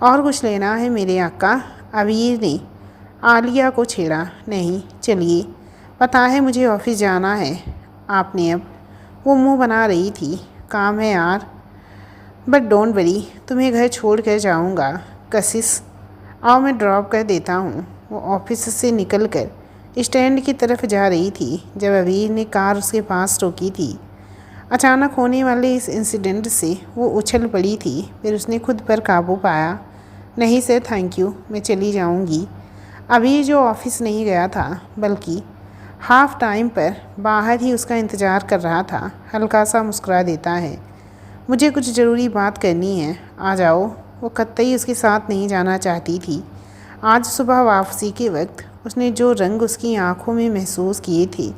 और कुछ लेना है मेरे आका? अबीर ने आलिया को छेड़ा। नहीं, चलिए, पता है मुझे ऑफिस जाना है। आपने अब, वो मुंह बना रही थी। काम है यार, बट डोंट वरी, तुम्हें घर छोड़ कर जाऊँगा। कशिश, आओ मैं ड्रॉप कर देता हूँ। वो ऑफिस से निकलकर स्टैंड की तरफ जा रही थी जब अबीर ने कार उसके पास रोकी थी। अचानक होने वाले इस इंसिडेंट से वो उछल पड़ी थी। फिर उसने खुद पर काबू पाया। नहीं सर, थैंक यू, मैं चली जाऊंगी। अभी जो ऑफिस नहीं गया था, बल्कि हाफ टाइम पर बाहर ही उसका इंतज़ार कर रहा था, हल्का सा मुस्कुरा देता है। मुझे कुछ ज़रूरी बात करनी है, आ जाओ। वो कतई उसके साथ नहीं जाना चाहती थी। आज सुबह वापसी के वक्त उसने जो रंग उसकी आंखों में महसूस किए थे,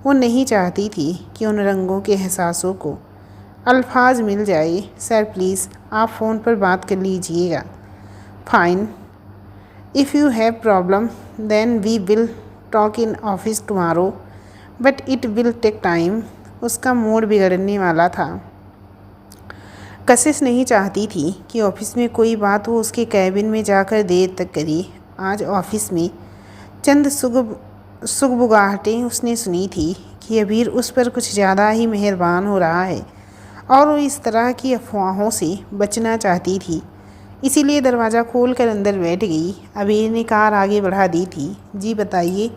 वो नहीं चाहती थी कि उन रंगों के एहसासों को अल्फाज मिल जाए। सर प्लीज़, आप फ़ोन पर बात कर लीजिएगा। Fine, if you have problem then we will talk in office tomorrow, but it will take time. उसका मूड बिगड़ने वाला था। कशिश नहीं चाहती थी कि ऑफिस में कोई बात वो उसके कैबिन में जाकर देर तक करे। आज ऑफिस में चंद सुगबुगाहटें उसने सुनी थी कि अबीर उस पर कुछ ज़्यादा ही मेहरबान हो रहा है और वो इस तरह की अफवाहों से बचना चाहती थी। इसीलिए दरवाज़ा खोलकर अंदर बैठ गई। अबीर ने कार आगे बढ़ा दी थी। जी बताइए,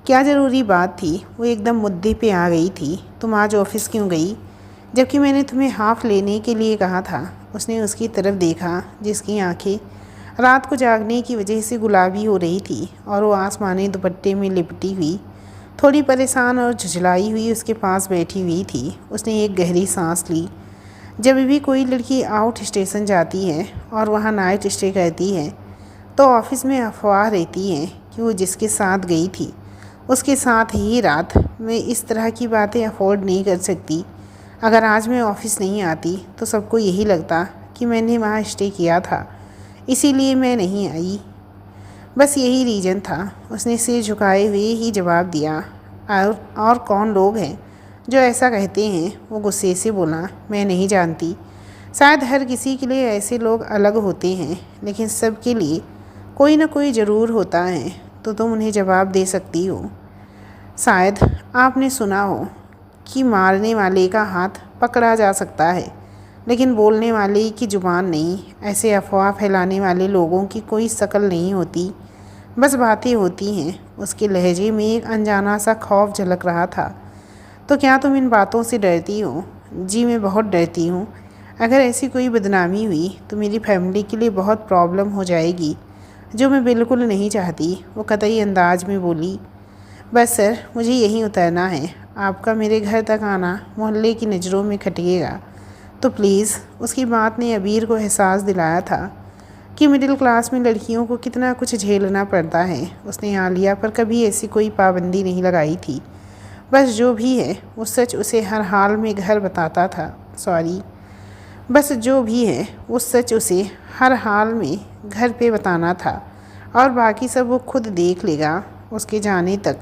क्या ज़रूरी बात थी? वो एकदम मुद्दे पे आ गई थी। तुम आज ऑफिस क्यों गई, जबकि मैंने तुम्हें हाफ़ लेने के लिए कहा था? उसने उसकी तरफ देखा, जिसकी आंखें रात को जागने की वजह से गुलाबी हो रही थी और वो आसमानी दुपट्टे में लिपटी हुई, थोड़ी परेशान और झुझलाई हुई उसके पास बैठी हुई थी। उसने एक गहरी सांस ली। जब भी कोई लड़की आउट स्टेशन जाती है और वहाँ नाइट स्टे करती है, तो ऑफिस में अफवाह रहती है कि वो जिसके साथ गई थी उसके साथ ही रात में इस तरह की बातें अफोर्ड नहीं कर सकती। अगर आज मैं ऑफिस नहीं आती तो सबको यही लगता कि मैंने वहाँ स्टे किया था, इसीलिए मैं नहीं आई। बस यही रीज़न था। उसने सिर झुकाए हुए ही जवाब दिया। और कौन लोग हैं जो ऐसा कहते हैं? वो गुस्से से बोला। मैं नहीं जानती। शायद हर किसी के लिए ऐसे लोग अलग होते हैं, लेकिन सब के लिए कोई ना कोई ज़रूर होता है। तो तुम उन्हें जवाब दे सकती हो। शायद आपने सुना हो कि मारने वाले का हाथ पकड़ा जा सकता है, लेकिन बोलने वाले की ज़ुबान नहीं। ऐसे अफवाह फैलाने वाले लोगों की कोई शक्ल नहीं होती, बस बातें होती हैं। उसके लहजे में एक अनजाना सा खौफ झलक रहा था। तो क्या तुम इन बातों से डरती हो? जी मैं बहुत डरती हूँ। अगर ऐसी कोई बदनामी हुई तो मेरी फैमिली के लिए बहुत प्रॉब्लम हो जाएगी, जो मैं बिल्कुल नहीं चाहती। वो कतई अंदाज में बोली। बस सर, मुझे यहीं उतरना है। आपका मेरे घर तक आना मोहल्ले की नज़रों में खटकेगा, तो प्लीज़। उसकी बात ने अबीर को एहसास दिलाया था कि मिडिल क्लास में लड़कियों को कितना कुछ झेलना पड़ता है। उसने आलिया पर कभी ऐसी कोई पाबंदी नहीं लगाई थी। बस जो भी है वो सच उसे हर हाल में घर बताता था। बस जो भी है वो सच उसे हर हाल में घर पे बताना था, और बाकी सब वो खुद देख लेगा। उसके जाने तक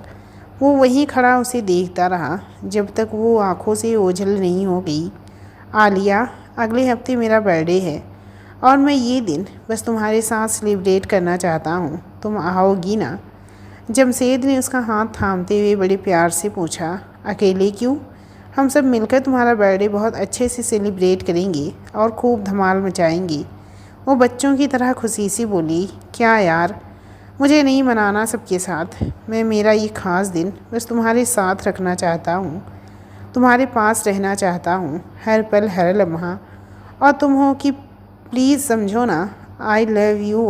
वो वहीं खड़ा उसे देखता रहा, जब तक वो आंखों से ओझल नहीं हो गई। आलिया, अगले हफ्ते मेरा बर्थडे है और मैं ये दिन बस तुम्हारे साथ सेलिब्रेट करना चाहता हूँ। तुम आओगी ना? जमशेद ने उसका हाथ थामते हुए बड़े प्यार से पूछा। अकेले क्यों? हम सब मिलकर तुम्हारा बर्थडे बहुत अच्छे से सेलिब्रेट करेंगे और खूब धमाल मचाएंगे। वो बच्चों की तरह खुशी से बोली। क्या यार, मुझे नहीं मनाना सबके साथ। मैं मेरा ये ख़ास दिन बस तुम्हारे साथ रखना चाहता हूँ, तुम्हारे पास रहना चाहता हूँ, हर पल हर लम्हा। और तुम हो कि प्लीज़ समझो ना, आई लव यू।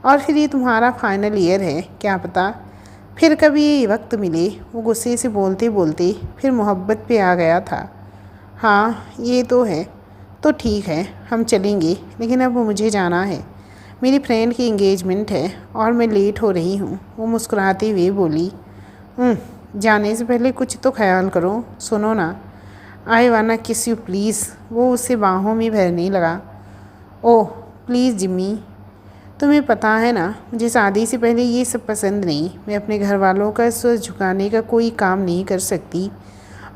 और फिर ये तुम्हारा फाइनल ईयर है, क्या पता फिर कभी ये वक्त मिले। वो गुस्से से बोलते बोलते फिर मोहब्बत पे आ गया था। हाँ ये तो है। तो ठीक है, हम चलेंगे, लेकिन अब मुझे जाना है। मेरी फ्रेंड की एंगेजमेंट है और मैं लेट हो रही हूँ। वो मुस्कुराते हुए बोली। जाने से पहले कुछ तो ख्याल करो। सुनो ना, आई वाना किस यू प्लीज़। वो उससे बाहों में भरने लगा। ओह प्लीज़ जिम्मी, तुम्हें पता है ना, मुझे शादी से पहले ये सब पसंद नहीं। मैं अपने घर वालों का सर झुकाने का कोई काम नहीं कर सकती।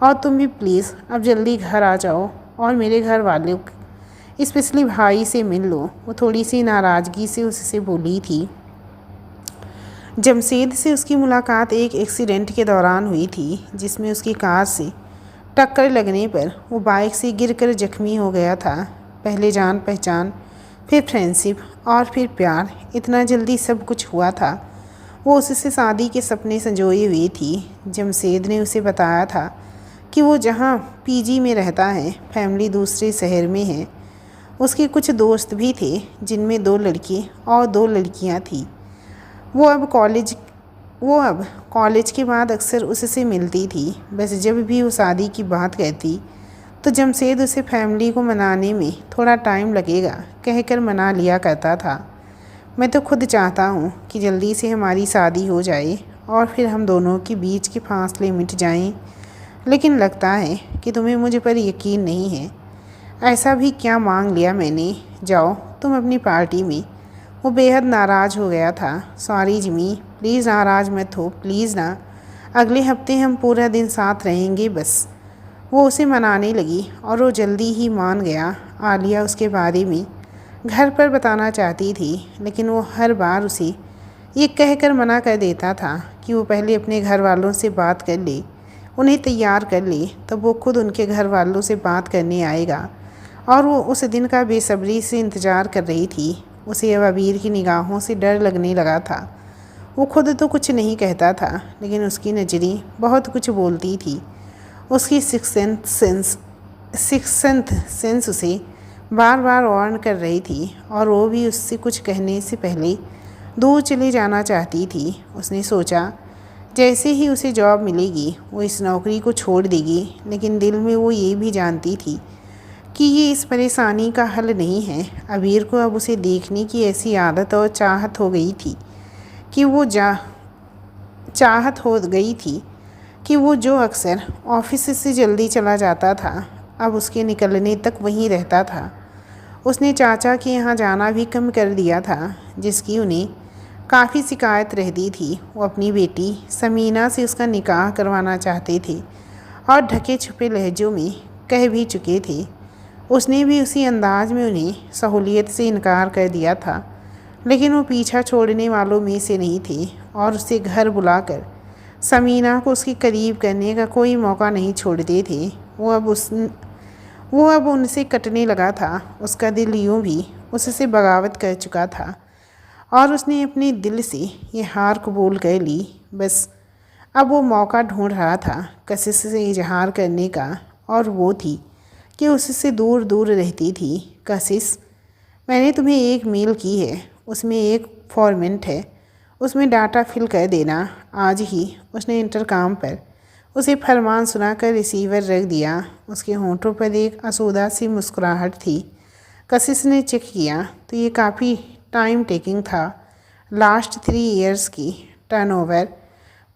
और तुम भी प्लीज़ अब जल्दी घर आ जाओ और मेरे घर वालों स्पेशली भाई से मिल लो। वो थोड़ी सी नाराज़गी से उससे बोली थी। जमशेद से उसकी मुलाकात एक एक्सीडेंट के दौरान हुई थी, जिसमें उसकी कार से टक्कर लगने पर वो बाइक से गिरकर जख्मी हो गया था। पहले जान पहचान, फिर फ्रेंडशिप और फिर प्यार। इतना जल्दी सब कुछ हुआ था। वो उससे शादी के सपने संजोए हुए थी। जमशेद ने उसे बताया था कि वो जहाँ पीजी में रहता है, फैमिली दूसरे शहर में है। उसके कुछ दोस्त भी थे जिनमें 2 लड़के और 2 लड़कियाँ थीं। वो अब कॉलेज के बाद अक्सर उससे मिलती थी। बस जब भी वो शादी की बात कहती तो जमशेद उसे फैमिली को मनाने में थोड़ा टाइम लगेगा कहकर मना लिया करता था। मैं तो खुद चाहता हूँ कि जल्दी से हमारी शादी हो जाए और फिर हम दोनों के बीच के फासले मिट जाएं, लेकिन लगता है कि तुम्हें मुझ पर यकीन नहीं है। ऐसा भी क्या मांग लिया मैंने, जाओ तुम अपनी पार्टी में। वो बेहद नाराज़ हो गया था। सॉरी जिमी, प्लीज़ नाराज़ मत हो, प्लीज़ ना। अगले हफ्ते हम पूरा दिन साथ रहेंगे बस। वो उसे मनाने लगी और वो जल्दी ही मान गया। आलिया उसके बारे में घर पर बताना चाहती थी, लेकिन वो हर बार उसे ये कहकर मना कर देता था कि वो पहले अपने घर वालों से बात कर ले, उन्हें तैयार कर ले, तब वो खुद उनके घर वालों से बात करने आएगा। और वो उस दिन का बेसब्री से इंतज़ार कर रही थी। उसे अब अबीर की निगाहों से डर लगने लगा था। वो खुद तो कुछ नहीं कहता था, लेकिन उसकी नज़रें बहुत कुछ बोलती थी। उसकी सिक्सेंथ सेंस उसे बार बार वार्न कर रही थी, और वो भी उससे कुछ कहने से पहले दूर चले जाना चाहती थी। उसने सोचा जैसे ही उसे जॉब मिलेगी वो इस नौकरी को छोड़ देगी, लेकिन दिल में वो ये भी जानती थी कि ये इस परेशानी का हल नहीं है। अबीर को अब उसे देखने की ऐसी आदत और चाहत हो गई थी कि वो जो अक्सर ऑफिस से जल्दी चला जाता था, अब उसके निकलने तक वहीं रहता था। उसने चाचा के यहाँ जाना भी कम कर दिया था, जिसकी उन्हें काफ़ी शिकायत रहती थी। वो अपनी बेटी समीना से उसका निकाह करवाना चाहते थे और ढके छुपे लहजों में कह भी चुके थे। उसने भी उसी अंदाज में उन्हें सहूलियत से इनकार कर दिया था, लेकिन वो पीछा छोड़ने वालों में से नहीं थे और उसे घर बुलाकर समीना को उसके करीब करने का कोई मौका नहीं छोड़ते थे। वो अब उनसे कटने लगा था। उसका दिल यूं भी उससे बगावत कर चुका था और उसने अपने दिल से ये हार कबूल कर ली। बस अब वो मौका ढूंढ रहा था कशिश से इजहार करने का, और वो थी कि उससे दूर दूर रहती थी। कशिश, मैंने तुम्हें एक मेल की है, उसमें एक फॉर्मेट है, उसमें डाटा फिल कर देना आज ही। उसने इंटरकॉम पर उसे फरमान सुनाकर रिसीवर रख दिया। उसके होंठों पर एक आसूदा सी मुस्कुराहट थी। कशिश ने चेक किया तो ये काफ़ी टाइम टेकिंग था। लास्ट 3 ईयर्स की turnover,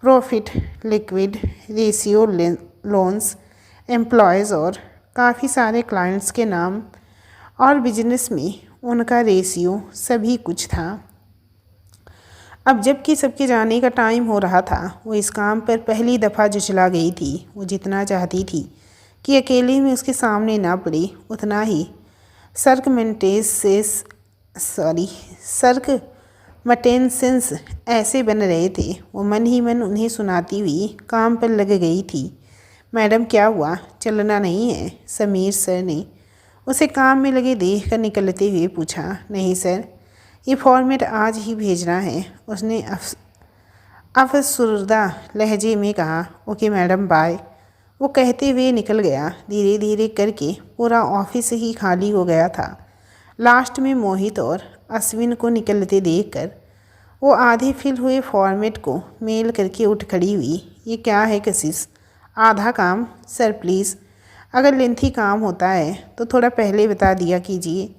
profit, liquid, ratio, loans, employees और काफ़ी सारे क्लाइंट्स के नाम और बिजनेस में उनका रेशियो, सभी कुछ था। अब जबकि सबके जाने का टाइम हो रहा था, वो इस काम पर पहली दफ़ा जुझला गई थी। वो जितना चाहती थी कि अकेले में उसके सामने ना पड़े, उतना ही सर्कमटेंसेस ऐसे बन रहे थे। वो मन ही मन उन्हें सुनाती हुई काम पर लग गई थी। मैडम क्या हुआ, चलना नहीं है? समीर सर ने उसे काम में लगे देख कर निकलते हुए पूछा। नहीं सर, ये फॉर्मेट आज ही भेजना है, उसने अफसुर्दा लहजे में कहा। Okay madam, bye. वो कहते हुए निकल गया। धीरे धीरे करके पूरा ऑफिस ही खाली हो गया था। लास्ट में मोहित और अश्विन को निकलते देखकर वो आधे फिल हुए फॉर्मेट को मेल करके उठ खड़ी हुई। ये क्या है कशिश? आधा काम? सर प्लीज़, अगर लेंथी काम होता है तो थोड़ा पहले बता दिया कीजिए।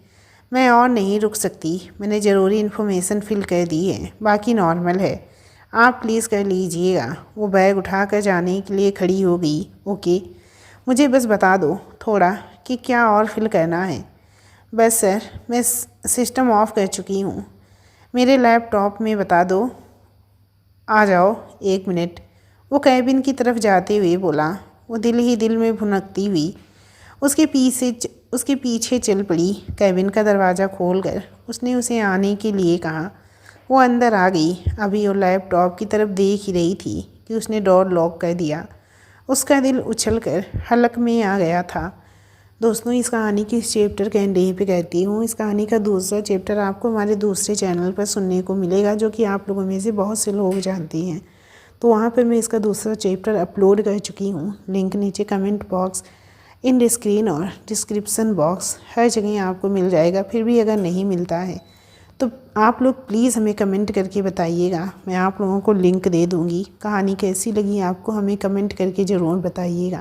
मैं और नहीं रुक सकती, मैंने ज़रूरी इन्फॉर्मेशन फिल कर दी है, बाकी नॉर्मल है, आप प्लीज़ कर लीजिएगा। वो बैग उठाकर जाने के लिए खड़ी हो गई। ओके, मुझे बस बता दो थोड़ा कि क्या और फिल करना है। बस सर, मैं सिस्टम ऑफ कर चुकी हूँ, मेरे लैपटॉप में बता दो। आ जाओ 1 मिनट, वो कैबिन की तरफ जाते हुए बोला। वो दिल ही दिल में भुनकती हुई उसके पीछे चल पड़ी। कैबिन का दरवाज़ा खोलकर उसने उसे आने के लिए कहा। वो अंदर आ गई। अभी वो लैपटॉप की तरफ देख ही रही थी कि उसने डोर लॉक कर दिया। उसका दिल उछलकर हलक में आ गया था। दोस्तों, इस कहानी की इस चैप्टर के एंड यहीं पे कहती हूँ। इस कहानी का दूसरा चैप्टर आपको हमारे दूसरे चैनल पर सुनने को मिलेगा, जो कि आप लोगों में से बहुत से लोग जानती हैं। तो वहाँ पर मैं इसका दूसरा चैप्टर अपलोड कर चुकी हूँ। लिंक नीचे कमेंट बॉक्स, इन स्क्रीन और डिस्क्रिप्सन बॉक्स हर जगह आपको मिल जाएगा। फिर भी अगर नहीं मिलता है तो आप लोग प्लीज़ हमें कमेंट करके बताइएगा, मैं आप लोगों को लिंक दे दूँगी। कहानी कैसी लगी आपको हमें कमेंट करके ज़रूर बताइएगा।